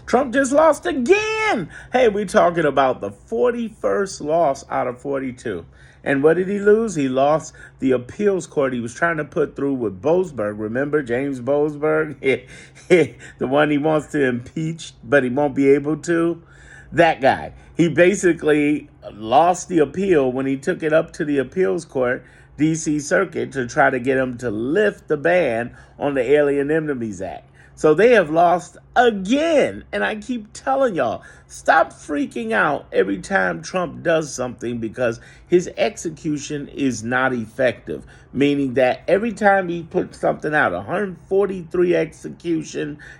Trump just lost again. Hey, we're talking about the 41st loss out of 42. And what did he lose? He lost the appeals court he was trying to put through with Boasberg. Remember James Boasberg? The one he wants to impeach, but he won't be able to? That guy. He basically lost the appeal when he took it up to the appeals court, D.C. Circuit, to try to get him to lift the ban on the Alien Enemies Act. So they have lost again. And I keep telling y'all, stop freaking out every time Trump does something, because his execution is not effective. Meaning that every time he puts something out, 143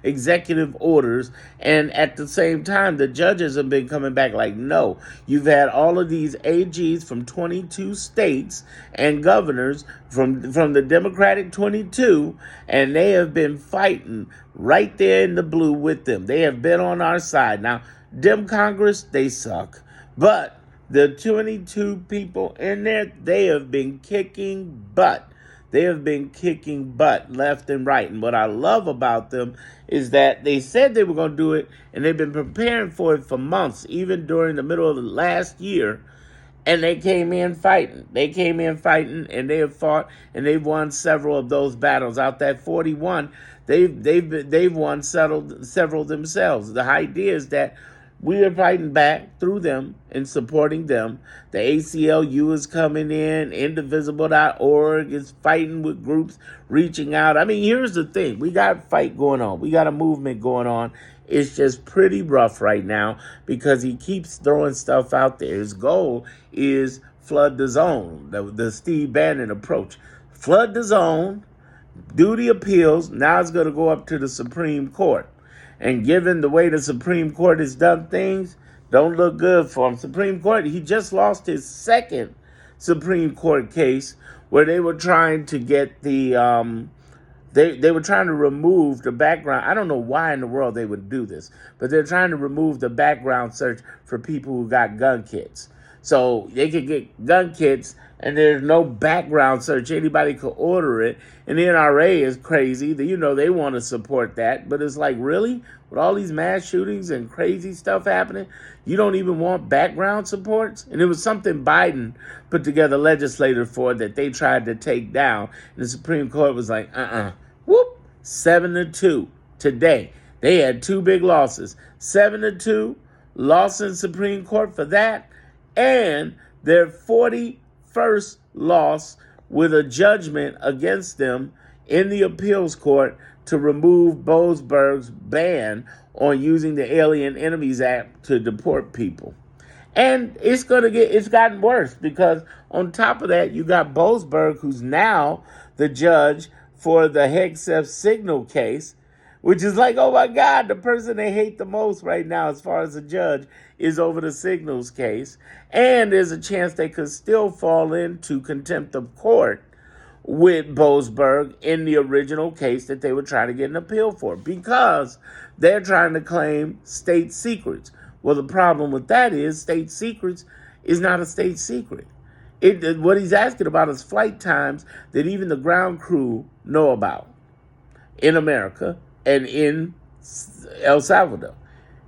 executive orders, and at the same time, the judges have been coming back like, no, you've had all of these AGs from 22 states and governors from the Democratic 22, and they have been fighting right there in the blue with them. They have been on our side. Now, Dem Congress, they suck. But the 22 people in there, they have been kicking butt. They have been kicking butt left and right. And what I love about them is that they said they were going to do it, and they've been preparing for it for months, even during the middle of the last year. And they came in fighting. They came in fighting, and they have fought, and they've won several of those battles. Out that 41, they've won several themselves. The idea is that we are fighting back through them and supporting them. The ACLU is coming in. Indivisible.org is fighting with groups, reaching out. I mean, here's the thing. We got a fight going on. We got a movement going on. It's just pretty rough right now because he keeps throwing stuff out there. His goal is flood the zone, the Steve Bannon approach. Flood the zone, do the appeals. Now it's going to go up to the Supreme Court. And given the way the Supreme Court has done things, don't look good for him. Supreme Court, he just lost his second Supreme Court case where they were trying to get the, they were trying to remove the background. I don't know why in the world they would do this, but they're trying to remove the background search for people who got gun kits. So they could get gun kits and there's no background search. Anybody could order it. And the NRA is crazy. They want to support that. But it's like, really? With all these mass shootings and crazy stuff happening, you don't even want background supports? And it was something Biden put together legislative for that they tried to take down. And the Supreme Court was like, Whoop. 7-2 today. They had two big losses. 7-2, loss in Supreme Court for that. And their 41st loss with a judgment against them in the appeals court to remove Boasberg's ban on using the Alien Enemies Act to deport people. And it's gotten worse because on top of that, you got Boasberg, who's now the judge for the Hegseth Signal case, which is like, oh my God, the person they hate the most right now as far as a judge is over the Signals case. And there's a chance they could still fall into contempt of court with Boasberg in the original case that they were trying to get an appeal for because they're trying to claim state secrets. Well, the problem with that is state secrets is not a state secret. What he's asking about is flight times that even the ground crew know about in America and in El Salvador.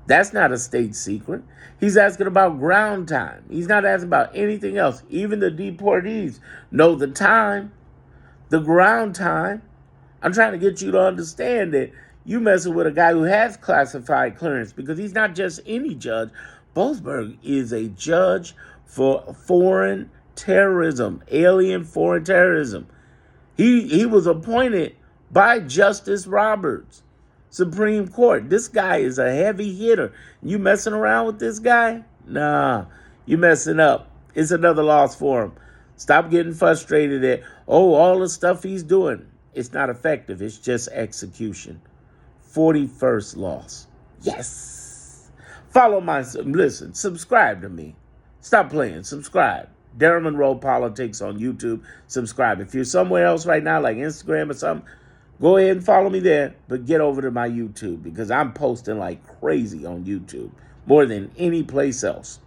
That's not a state secret. He's asking about ground time. He's not asking about anything else. Even the deportees know the time, the ground time. I'm trying to get you to understand that you messing with a guy who has classified clearance because he's not just any judge. Boasberg is a judge for foreign terrorism, alien foreign terrorism. He was appointed by Justice Roberts, Supreme Court. This guy is a heavy hitter. You messing around with this guy? Nah, you messing up. It's another loss for him. Stop getting frustrated at, all the stuff he's doing. It's not effective. It's just execution. 41st loss. Yes. Listen, subscribe to me. Stop playing. Subscribe. Darren Monroe Politics on YouTube. Subscribe. If you're somewhere else right now, like Instagram or something, go ahead and follow me there, but get over to my YouTube because I'm posting like crazy on YouTube, more than any place else.